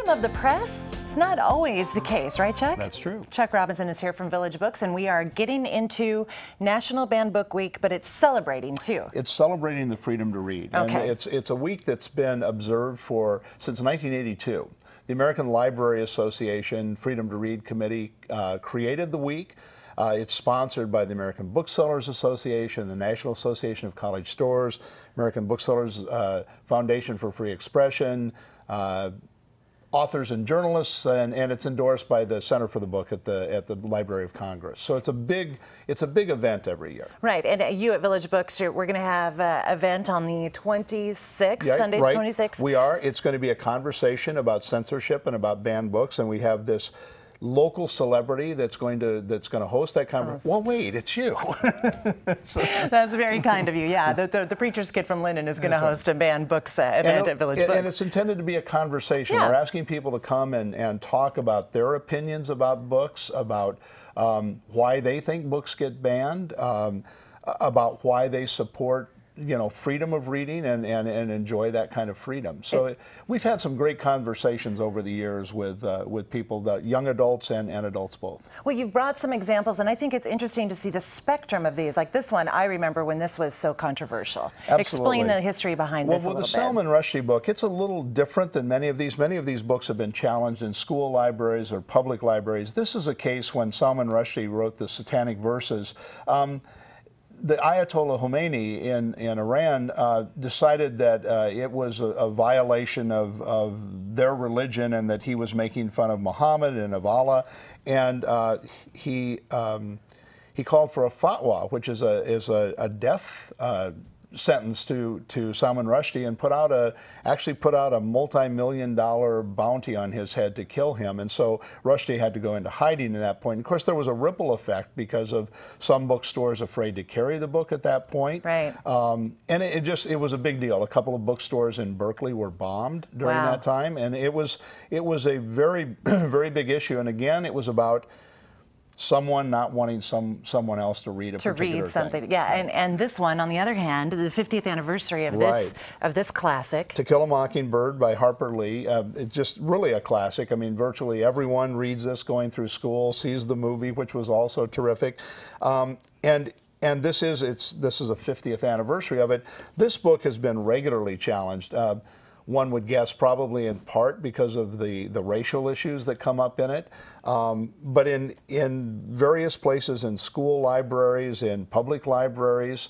freedom of the press, it's not always the case, right, Chuck? That's true. Chuck Robinson is here from Village Books, and we are getting into National Banned Book Week, but it's celebrating too. It's celebrating the freedom to read. Okay. And it's a week that's been observed since 1982. The American Library Association Freedom to Read Committee created the week. It's sponsored by the American Booksellers Association, the National Association of College Stores, American Booksellers Foundation for Free Expression, authors and journalists, and it's endorsed by the Center for the Book at the Library of Congress. So it's a big event every year. Right, and you at Village Books, we're going to have an event on the 26th, Yeah, Sunday right. the 26th. We are. It's going to be a conversation about censorship and about banned books, and we have this local celebrity that's going to host that conversation. Well, wait, it's you. That's very kind of you. Yeah, the preacher's kid from Linden is going to host a banned books event at Village Books. And it's intended to be a conversation. Yeah. We're asking people to come and talk about their opinions about books, about why they think books get banned, about why they support freedom of reading and enjoy that kind of freedom. So we've had some great conversations over the years with people, young adults and adults both. Well, you've brought some examples, and I think it's interesting to see the spectrum of these. Like this one, I remember when this was so controversial. Absolutely. Explain the history behind this a little bit. Well, the Salman Rushdie book, it's a little different than many of these. Many of these books have been challenged in school libraries or public libraries. This is a case when Salman Rushdie wrote the Satanic Verses. The Ayatollah Khomeini in Iran decided that it was a violation of their religion and that he was making fun of Muhammad and of Allah, and he called for a fatwa, which is a death sentence to Salman Rushdie, and actually put out a multi-million-dollar bounty on his head to kill him. And so Rushdie had to go into hiding at that point. And of course, there was a ripple effect because of some bookstores afraid to carry the book at that point. Right. And it was a big deal. A couple of bookstores in Berkeley were bombed during that time, and it was a very very big issue. And again, it was about someone not wanting someone else to read a particular something. thing. Yeah, and this one, on the other hand, the 50th anniversary of this classic. To Kill a Mockingbird by Harper Lee. It's just really a classic. I mean, virtually everyone reads this going through school, sees the movie, which was also terrific. And this is a 50th anniversary of it. This book has been regularly challenged. One would guess probably in part because of the racial issues that come up in it. But in various places, in school libraries, in public libraries,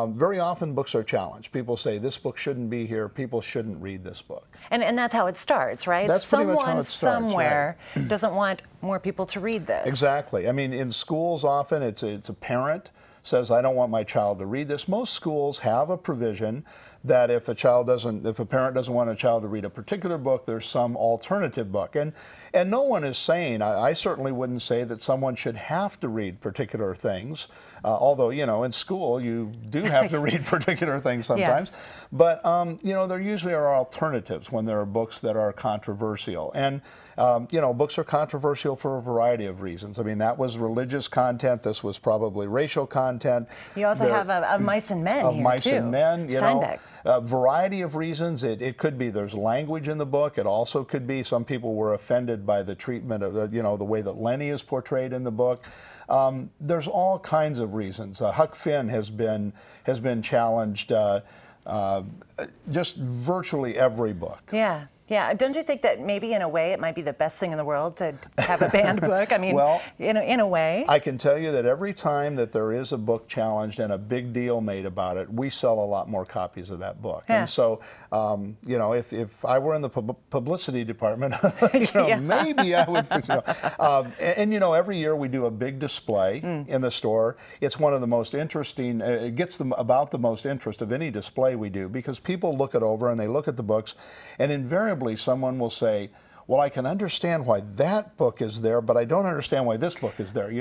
very often books are challenged. People say, this book shouldn't be here, people shouldn't read this book. And that's how it starts, right? That's pretty much how it starts. Someone somewhere doesn't want more people to read this. Exactly. I mean, in schools often it's a parent says, I don't want my child to read this. Most schools have a provision that if a parent doesn't want a child to read a particular book, there's some alternative book. And no one is saying, I certainly wouldn't say that someone should have to read particular things, although, in school you do have to read particular things sometimes. Yes. But, there usually are alternatives when there are books that are controversial. And, books are controversial for a variety of reasons. I mean, that was religious content. This was probably racial content. You also have of Mice and Men here, Mice too. and Men, Steinbeck. A variety of reasons. It could be there's language in the book. It also could be some people were offended by the treatment of, the way that Lenny is portrayed in the book. There's all kinds of reasons. Huck Finn has been challenged. Just virtually every book. Yeah. Yeah, don't you think that maybe in a way it might be the best thing in the world to have a banned book? I mean, well, in a way. I can tell you that every time that there is a book challenged and a big deal made about it, we sell a lot more copies of that book. Yeah. And so, if I were in the publicity department, maybe I would. Every year we do a big display in the store. It's one of the most interesting. It gets about the most interest of any display we do because people look it over and they look at the books, and invariably someone will say, well, I can understand why that book is there, but I don't understand why this book is there.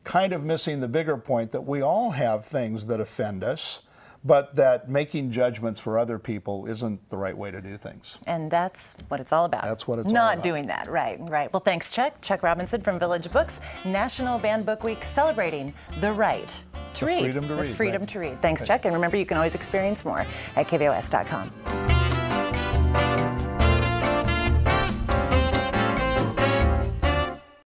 Kind of missing the bigger point that we all have things that offend us, but that making judgments for other people isn't the right way to do things. And that's what it's all about. That's what it's all about. Not doing that, right. Well, thanks, Chuck. Chuck Robinson from Village Books, National Banned Book Week, celebrating the right to read. Freedom to read. The freedom to read. Thanks, Chuck. And remember, you can always experience more at kvos.com.